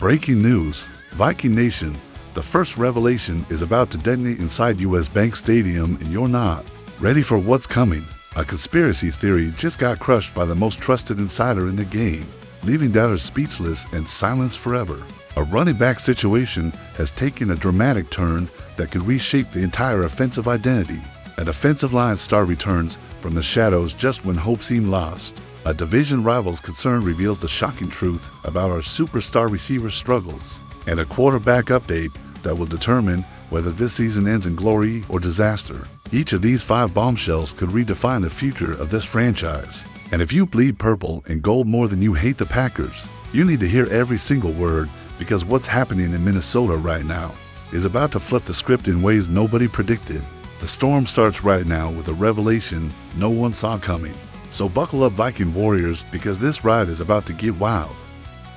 Breaking news, Viking Nation, the first revelation is about to detonate inside US Bank Stadium and you're not ready for what's coming. A conspiracy theory just got crushed by the most trusted insider in the game, leaving doubters speechless and silenced forever. A running back situation has taken a dramatic turn that could reshape the entire offensive identity. A defensive line star returns from the shadows just when hope seemed lost. A division rival's concern reveals the shocking truth about our superstar receiver struggles. And a quarterback update that will determine whether this season ends in glory or disaster. Each of these 5 bombshells could redefine the future of this franchise. And if you bleed purple and gold more than you hate the Packers, you need to hear every single word, because what's happening in Minnesota right now is about to flip the script in ways nobody predicted. The storm starts right now with a revelation no one saw coming. So buckle up, Viking Warriors, because this ride is about to get wild.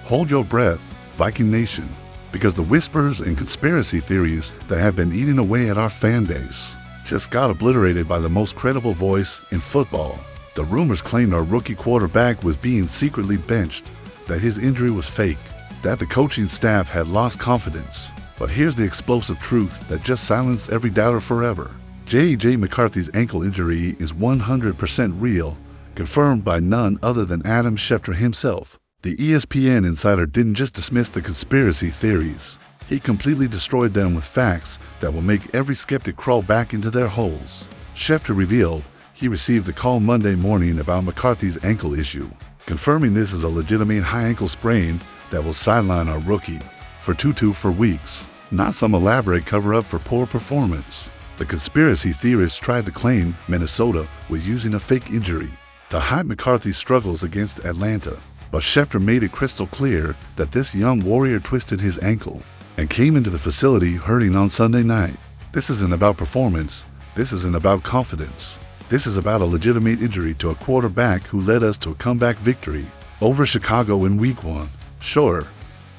Hold your breath, Viking Nation, because the whispers and conspiracy theories that have been eating away at our fan base just got obliterated by the most credible voice in football. The rumors claimed our rookie quarterback was being secretly benched, that his injury was fake, that the coaching staff had lost confidence. But here's the explosive truth that just silenced every doubter forever. J.J. McCarthy's ankle injury is 100% real, confirmed by none other than Adam Schefter himself. The ESPN insider didn't just dismiss the conspiracy theories. He completely destroyed them with facts that will make every skeptic crawl back into their holes. Schefter revealed he received a call Monday morning about McCarthy's ankle issue, confirming this is a legitimate high ankle sprain that will sideline our rookie for weeks, not some elaborate cover-up for poor performance. The conspiracy theorists tried to claim Minnesota was using a fake injury to hide McCarthy's struggles against Atlanta, but Schefter made it crystal clear that this young warrior twisted his ankle and came into the facility hurting on Sunday night. This isn't about performance, this isn't about confidence. This is about a legitimate injury to a quarterback who led us to a comeback victory over Chicago in Week 1. Sure,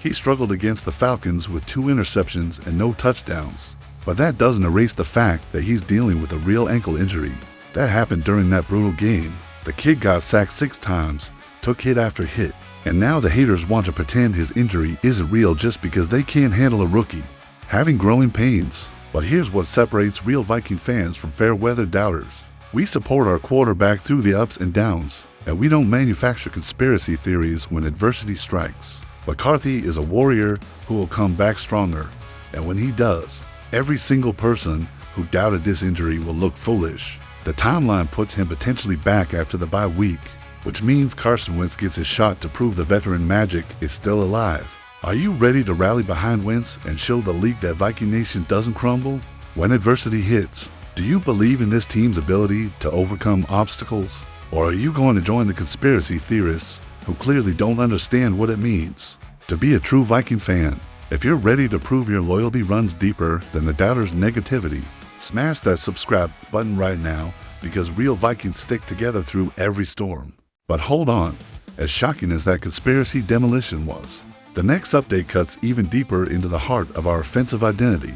he struggled against the Falcons with 2 interceptions and no touchdowns, but that doesn't erase the fact that he's dealing with a real ankle injury. That happened during that brutal game. The kid got sacked 6 times, took hit after hit, and now the haters want to pretend his injury isn't real just because they can't handle a rookie having growing pains. But here's what separates real Viking fans from fair-weather doubters. We support our quarterback through the ups and downs, and we don't manufacture conspiracy theories when adversity strikes. McCarthy is a warrior who will come back stronger, and when he does, every single person who doubted this injury will look foolish. The timeline puts him potentially back after the bye week, which means Carson Wentz gets his shot to prove the veteran magic is still alive. Are you ready to rally behind Wentz and show the league that Viking Nation doesn't crumble when adversity hits? Do you believe in this team's ability to overcome obstacles? Or are you going to join the conspiracy theorists who clearly don't understand what it means to be a true Viking fan? If you're ready to prove your loyalty runs deeper than the doubters' negativity, smash that subscribe button right now, because real Vikings stick together through every storm. But hold on, as shocking as that conspiracy demolition was, the next update cuts even deeper into the heart of our offensive identity.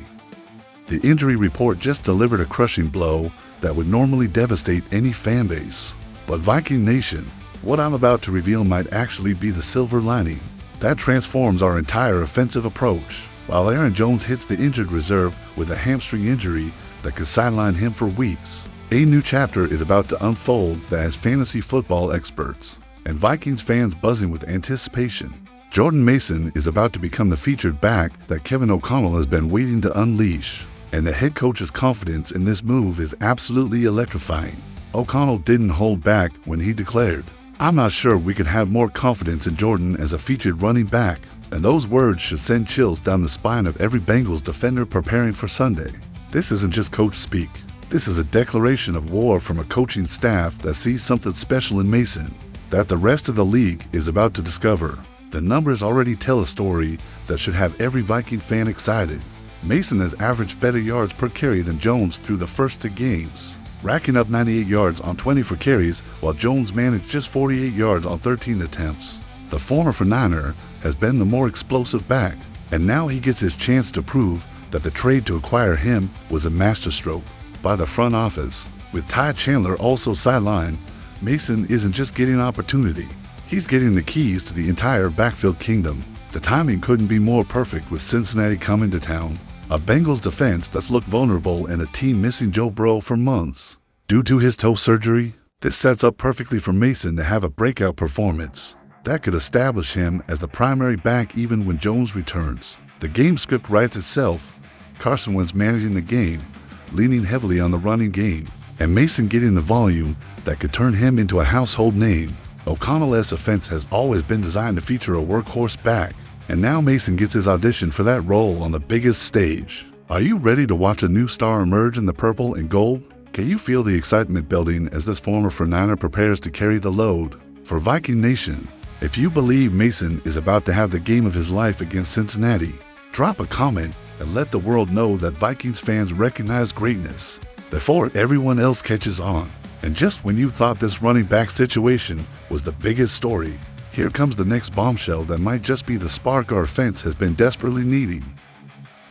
The injury report just delivered a crushing blow that would normally devastate any fan base. But Viking Nation, what I'm about to reveal might actually be the silver lining that transforms our entire offensive approach. While Aaron Jones hits the injured reserve with a hamstring injury that could sideline him for weeks, a new chapter is about to unfold that has fantasy football experts and Vikings fans buzzing with anticipation. Jordan Mason is about to become the featured back that Kevin O'Connell has been waiting to unleash, and the head coach's confidence in this move is absolutely electrifying. O'Connell didn't hold back when he declared, "I'm not sure we could have more confidence in Jordan as a featured running back," and those words should send chills down the spine of every Bengals defender preparing for Sunday. This isn't just coach speak. This is a declaration of war from a coaching staff that sees something special in Mason that the rest of the league is about to discover. The numbers already tell a story that should have every Viking fan excited. Mason has averaged better yards per carry than Jones through the first 2 games, racking up 98 yards on 24 carries, while Jones managed just 48 yards on 13 attempts. The former 49er has been the more explosive back, and now he gets his chance to prove that the trade to acquire him was a masterstroke by the front office. With Ty Chandler also sidelined, Mason isn't just getting opportunity, he's getting the keys to the entire backfield kingdom. The timing couldn't be more perfect with Cincinnati coming to town, a Bengals defense that's looked vulnerable and a team missing Joe Burrow for months. Due to his toe surgery, this sets up perfectly for Mason to have a breakout performance that could establish him as the primary back even when Jones returns. The game script writes itself, Carson Wentz managing the game, leaning heavily on the running game, and Mason getting the volume that could turn him into a household name. O'Connell's offense has always been designed to feature a workhorse back, and now Mason gets his audition for that role on the biggest stage. Are you ready to watch a new star emerge in the purple and gold? Can you feel the excitement building as this former 49er prepares to carry the load? For Viking Nation, if you believe Mason is about to have the game of his life against Cincinnati, drop a comment and let the world know that Vikings fans recognize greatness before everyone else catches on. And just when you thought this running back situation was the biggest story, here comes the next bombshell that might just be the spark our offense has been desperately needing.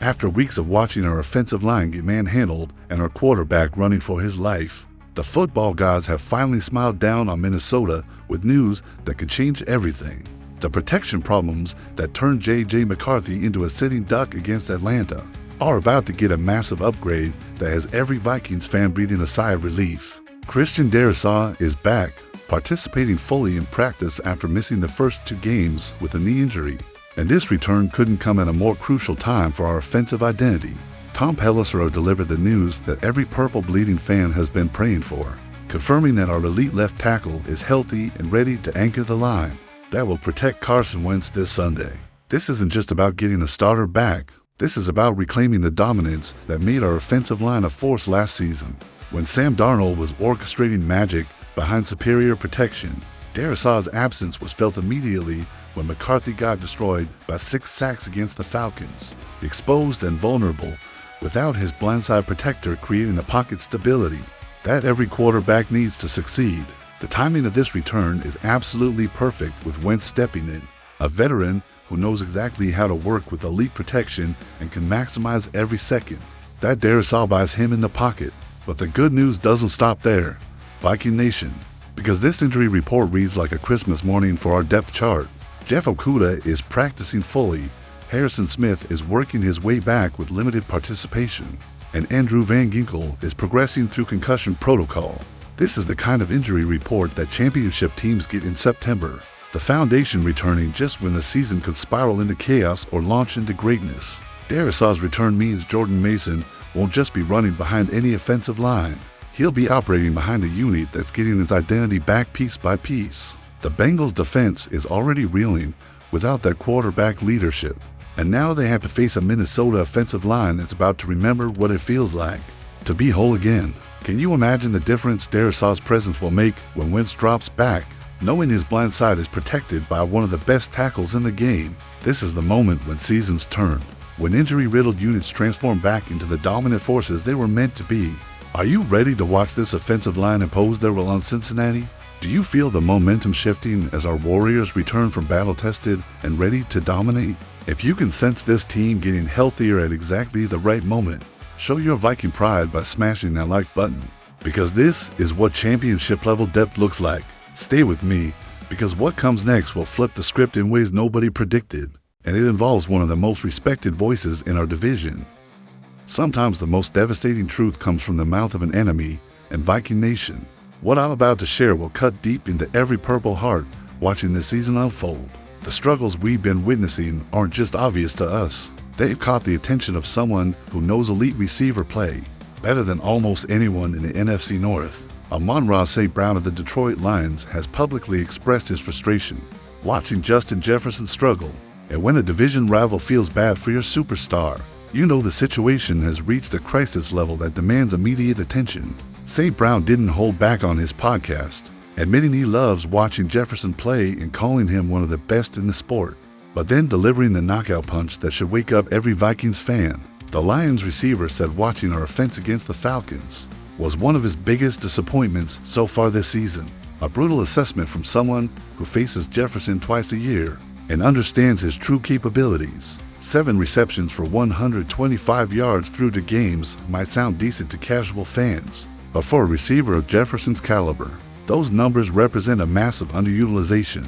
After weeks of watching our offensive line get manhandled and our quarterback running for his life, the football gods have finally smiled down on Minnesota with news that could change everything. The protection problems that turned J.J. McCarthy into a sitting duck against Atlanta are about to get a massive upgrade that has every Vikings fan breathing a sigh of relief. Christian Darrisaw is back, participating fully in practice after missing the first 2 games with a knee injury. And this return couldn't come at a more crucial time for our offensive identity. Tom Pelissero delivered the news that every purple bleeding fan has been praying for, confirming that our elite left tackle is healthy and ready to anchor the line that will protect Carson Wentz this Sunday. This isn't just about getting a starter back. This is about reclaiming the dominance that made our offensive line a force last season, when Sam Darnold was orchestrating magic behind superior protection. Darrisaw's absence was felt immediately when McCarthy got destroyed by 6 sacks against the Falcons, exposed and vulnerable, without his blindside protector creating the pocket stability that every quarterback needs to succeed. The timing of this return is absolutely perfect with Wentz stepping in, a veteran who knows exactly how to work with elite protection and can maximize every second that Darrisaw buys him in the pocket. But the good news doesn't stop there, Viking Nation, because this injury report reads like a Christmas morning for our depth chart. Jeff Okudah is practicing fully, Harrison Smith is working his way back with limited participation, and Andrew Van Ginkel is progressing through concussion protocol. This is the kind of injury report that championship teams get in September, the foundation returning just when the season could spiral into chaos or launch into greatness. Darrisaw's return means Jordan Mason won't just be running behind any offensive line. He'll be operating behind a unit that's getting its identity back piece by piece. The Bengals' defense is already reeling without their quarterback leadership, and now they have to face a Minnesota offensive line that's about to remember what it feels like to be whole again. Can you imagine the difference Darrisaw's presence will make when Wentz drops back, knowing his blind side is protected by one of the best tackles in the game? This is the moment when seasons turn, when injury-riddled units transform back into the dominant forces they were meant to be. Are you ready to watch this offensive line impose their will on Cincinnati? Do you feel the momentum shifting as our Warriors return from battle-tested and ready to dominate? If you can sense this team getting healthier at exactly the right moment, show your Viking pride by smashing that like button, because this is what championship-level depth looks like. Stay with me, because what comes next will flip the script in ways nobody predicted, and it involves one of the most respected voices in our division. Sometimes the most devastating truth comes from the mouth of an enemy, and Viking Nation, what I'm about to share will cut deep into every purple heart watching this season unfold. The struggles we've been witnessing aren't just obvious to us. They've caught the attention of someone who knows elite receiver play better than almost anyone in the NFC North. Amon-Ra St. Brown of the Detroit Lions has publicly expressed his frustration watching Justin Jefferson struggle. And when a division rival feels bad for your superstar, you know the situation has reached a crisis level that demands immediate attention. St. Brown didn't hold back on his podcast, admitting he loves watching Jefferson play and calling him one of the best in the sport, but then delivering the knockout punch that should wake up every Vikings fan. The Lions receiver said watching our offense against the Falcons was one of his biggest disappointments so far this season, a brutal assessment from someone who faces Jefferson twice a year and understands his true capabilities. 7 receptions for 125 yards through 2 games might sound decent to casual fans, but for a receiver of Jefferson's caliber, those numbers represent a massive underutilization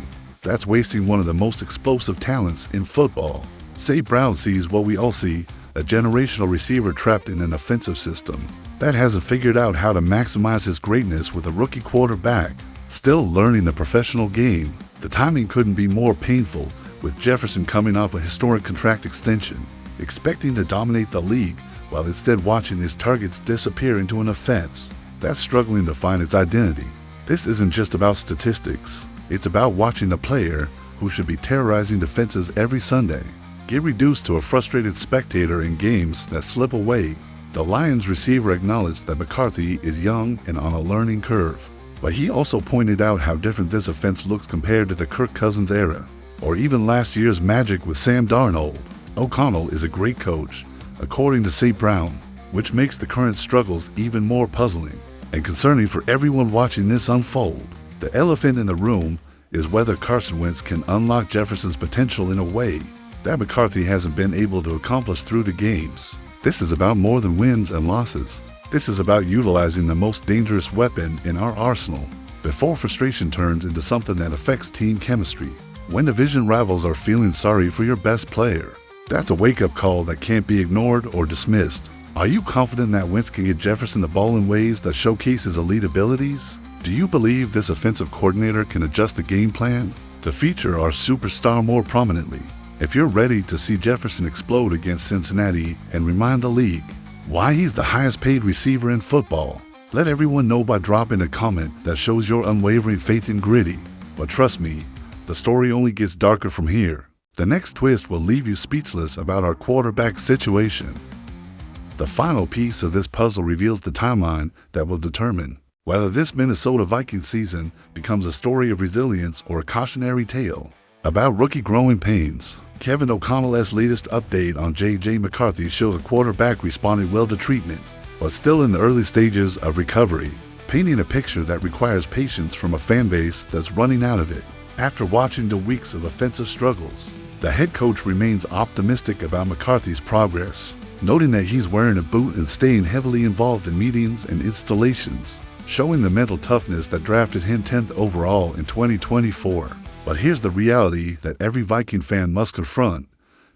That's wasting one of the most explosive talents in football. St. Brown sees what we all see, a generational receiver trapped in an offensive system that hasn't figured out how to maximize his greatness with a rookie quarterback, still learning the professional game. The timing couldn't be more painful, with Jefferson coming off a historic contract extension, expecting to dominate the league, while instead watching his targets disappear into an offense that's struggling to find its identity. This isn't just about statistics. It's about watching a player who should be terrorizing defenses every Sunday get reduced to a frustrated spectator in games that slip away. The Lions receiver acknowledged that McCarthy is young and on a learning curve, but he also pointed out how different this offense looks compared to the Kirk Cousins era, or even last year's magic with Sam Darnold. O'Connell is a great coach, according to St. Brown, which makes the current struggles even more puzzling and concerning for everyone watching this unfold. The elephant in the room is whether Carson Wentz can unlock Jefferson's potential in a way that McCarthy hasn't been able to accomplish through the games. This is about more than wins and losses. This is about utilizing the most dangerous weapon in our arsenal before frustration turns into something that affects team chemistry. When division rivals are feeling sorry for your best player, that's a wake-up call that can't be ignored or dismissed. Are you confident that Wentz can get Jefferson the ball in ways that showcase his elite abilities? Do you believe this offensive coordinator can adjust the game plan to feature our superstar more prominently? If you're ready to see Jefferson explode against Cincinnati and remind the league why he's the highest paid receiver in football, let everyone know by dropping a comment that shows your unwavering faith in Gritty. But trust me, the story only gets darker from here. The next twist will leave you speechless about our quarterback situation. The final piece of this puzzle reveals the timeline that will determine whether this Minnesota Vikings season becomes a story of resilience or a cautionary tale about rookie growing pains. Kevin O'Connell's latest update on J.J. McCarthy shows a quarterback responding well to treatment, but still in the early stages of recovery, painting a picture that requires patience from a fan base that's running out of it. After watching the weeks of offensive struggles, the head coach remains optimistic about McCarthy's progress, noting that he's wearing a boot and staying heavily involved in meetings and installations, showing the mental toughness that drafted him 10th overall in 2024. But here's the reality that every Viking fan must confront.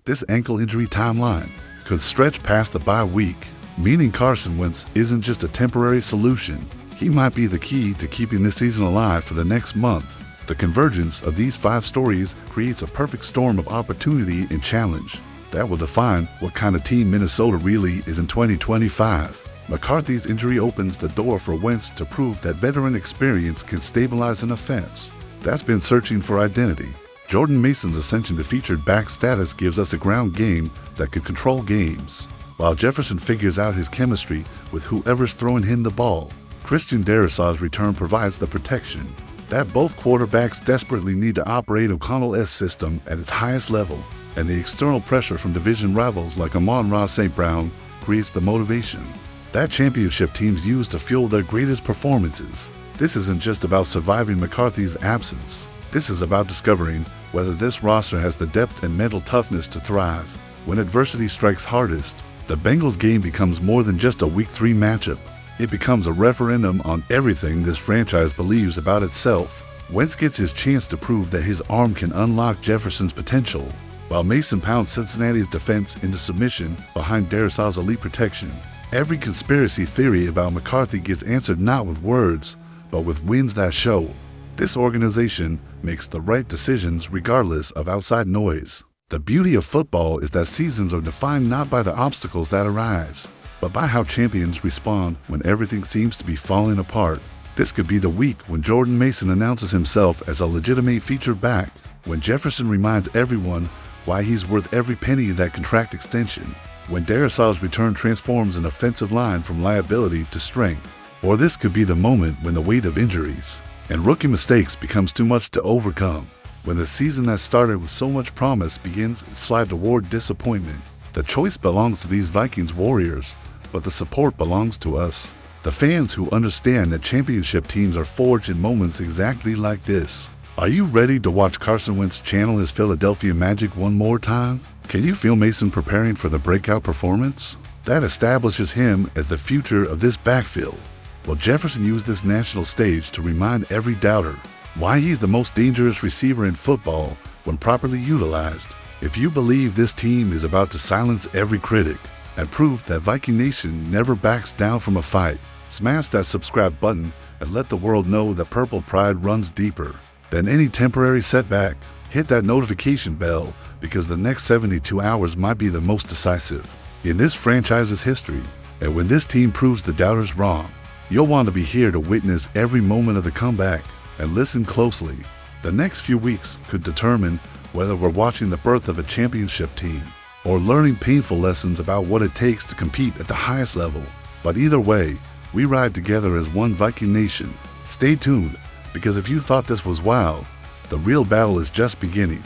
This ankle injury timeline could stretch past the bye week, meaning Carson Wentz isn't just a temporary solution. He might be the key to keeping this season alive for the next month. The convergence of these 5 stories creates a perfect storm of opportunity and challenge that will define what kind of team Minnesota really is in 2025. McCarthy's injury opens the door for Wentz to prove that veteran experience can stabilize an offense that's been searching for identity. Jordan Mason's ascension to featured back status gives us a ground game that could control games, while Jefferson figures out his chemistry with whoever's throwing him the ball. Christian Darrisaw's return provides the protection that both quarterbacks desperately need to operate O'Connell's system at its highest level, and the external pressure from division rivals like Amon-Ra St. Brown creates the motivation that championship teams use to fuel their greatest performances. This isn't just about surviving McCarthy's absence. This is about discovering whether this roster has the depth and mental toughness to thrive when adversity strikes hardest. The Bengals game becomes more than just a Week 3 matchup. It becomes a referendum on everything this franchise believes about itself. Wentz gets his chance to prove that his arm can unlock Jefferson's potential, while Mason pounds Cincinnati's defense into submission behind Darrisaw's elite protection. Every conspiracy theory about McCarthy gets answered not with words, but with wins that show. This organization makes the right decisions regardless of outside noise. The beauty of football is that seasons are defined not by the obstacles that arise, but by how champions respond when everything seems to be falling apart. This could be the week when Jordan Mason announces himself as a legitimate featured back, when Jefferson reminds everyone why he's worth every penny of that contract extension, when Darrisaw's return transforms an offensive line from liability to strength. Or this could be the moment when the weight of injuries and rookie mistakes becomes too much to overcome, when the season that started with so much promise begins its slide toward disappointment. The choice belongs to these Vikings warriors, but the support belongs to us, the fans who understand that championship teams are forged in moments exactly like this. Are you ready to watch Carson Wentz channel his Philadelphia magic one more time? Can you feel Mason preparing for the breakout performance that establishes him as the future of this backfield? Will Jefferson use this national stage to remind every doubter why he's the most dangerous receiver in football when properly utilized. If you believe this team is about to silence every critic and prove that Viking Nation never backs down from a fight, smash that subscribe button and let the world know that Purple Pride runs deeper than any temporary setback. Hit that notification bell because the next 72 hours might be the most decisive in this franchise's history. And when this team proves the doubters wrong, you'll want to be here to witness every moment of the comeback. And listen closely. The next few weeks could determine whether we're watching the birth of a championship team or learning painful lessons about what it takes to compete at the highest level. But either way, we ride together as one Viking Nation. Stay tuned, because if you thought this was wild, the real battle is just beginning.